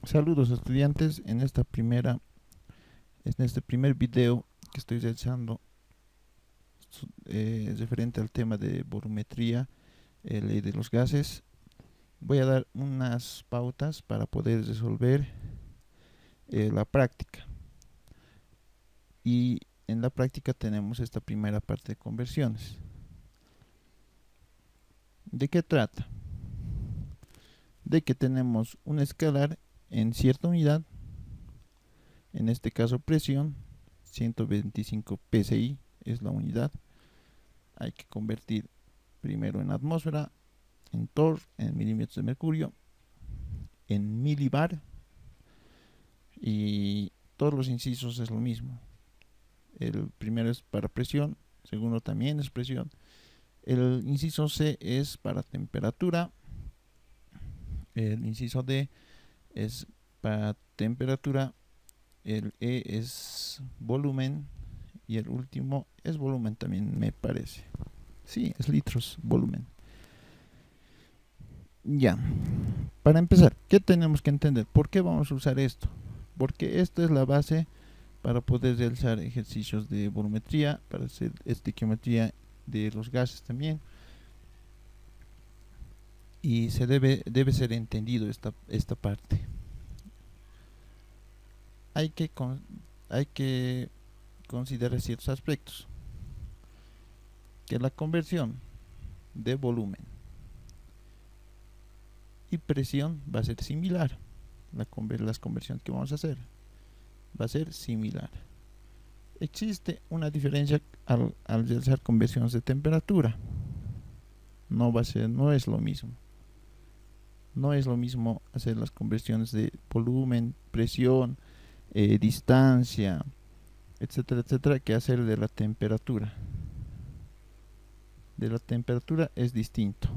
Saludos estudiantes, en este primer video que estoy realizando referente al tema de volumetría, ley de los gases. Voy a dar unas pautas para poder resolver la práctica. Y en la práctica tenemos esta primera parte de conversiones. ¿De qué trata? De que tenemos un escalar en cierta unidad, en este caso presión, 125 psi es la unidad. Hay que convertir primero en atmósfera, en torr, en milímetros de mercurio, en milibar, y todos los incisos es lo mismo. El primero es para presión, segundo también es presión. El inciso C es para temperatura, el inciso D es para temperatura, el E es volumen y el último es volumen también, me parece. Sí, es litros, volumen. Ya, para empezar, ¿qué tenemos que entender? ¿Por qué vamos a usar esto? Porque esta es la base para poder realizar ejercicios de volumetría, para hacer estequiometría de los gases también. Y debe ser entendido esta parte. Hay que considerar ciertos aspectos. Que la conversión de volumen y presión va a ser similar. Las conversiones que vamos a hacer va a ser similar. Existe una diferencia al realizar conversiones de temperatura. No es lo mismo. No es lo mismo hacer las conversiones de volumen, presión, distancia, etcétera, etcétera, que hacer de la temperatura. De la temperatura es distinto.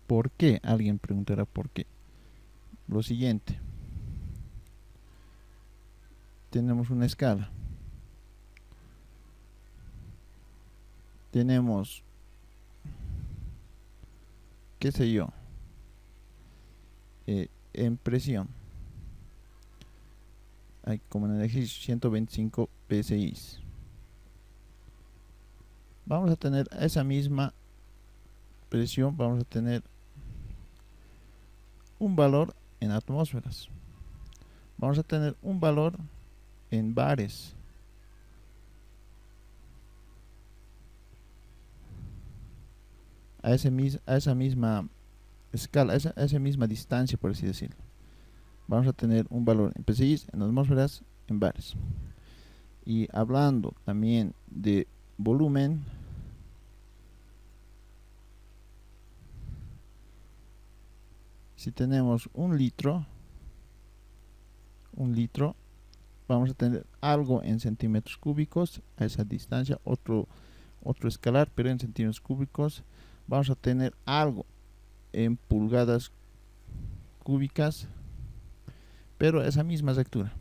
¿Por qué? Alguien preguntará por qué. Lo siguiente. Tenemos una escala. Tenemos, qué sé yo, en presión. Hay como en el ejercicio 125 psi. Vamos a tener esa misma presión, vamos a tener un valor en atmósferas. Vamos a tener un valor en bares. A esa misma escala, a esa misma distancia, por así decirlo. Vamos a tener un valor en psi, en atmósferas, en bares. Y hablando también de volumen, si tenemos un litro, vamos a tener algo en centímetros cúbicos a esa distancia, otro escalar, pero en centímetros cúbicos. Vamos a tener algo en pulgadas cúbicas, pero esa misma lectura.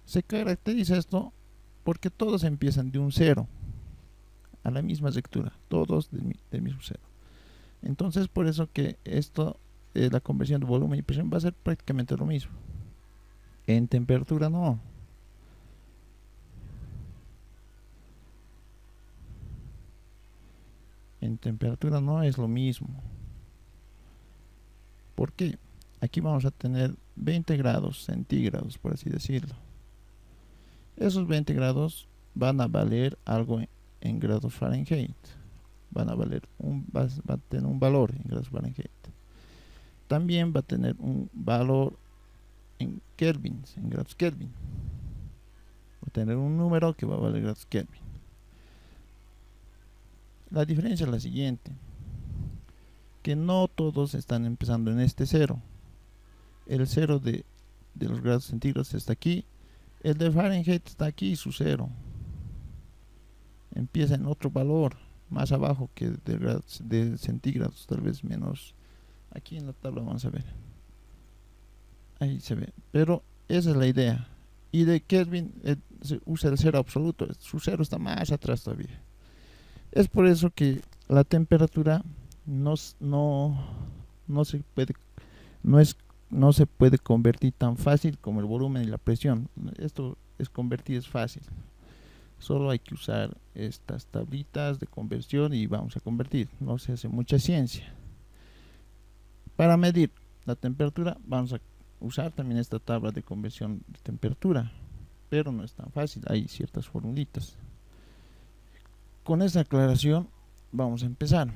Se caracteriza esto porque todos empiezan de un cero, a la misma lectura, todos del mismo cero. Entonces, por eso que esto, la conversión de volumen y presión va a ser prácticamente lo mismo. En temperatura no. En temperatura no es lo mismo. ¿Por qué? Aquí vamos a tener 20 grados centígrados, por así decirlo. Esos 20 grados van a valer algo en grados Fahrenheit. Va a tener un valor en grados Fahrenheit. También va a tener un valor en kelvins, en grados Kelvin. Va a tener un número que va a valer grados Kelvin. La diferencia es la siguiente, que no todos están empezando en este cero. El cero de los grados centígrados está aquí, el de Fahrenheit está aquí, su cero. Empieza en otro valor, más abajo que de centígrados, tal vez menos. Aquí en la tabla vamos a ver. Ahí se ve. Pero esa es la idea. Y de Kelvin se usa el cero absoluto. Su cero está más atrás todavía. Es por eso que la temperatura no, no se puede, no es, no se puede convertir tan fácil como el volumen y la presión. Esto es convertir, es fácil. Solo hay que usar estas tablitas de conversión y vamos a convertir. No se hace mucha ciencia. Para medir la temperatura vamos a usar también esta tabla de conversión de temperatura, pero no es tan fácil, hay ciertas formulitas. Con esta aclaración vamos a empezar.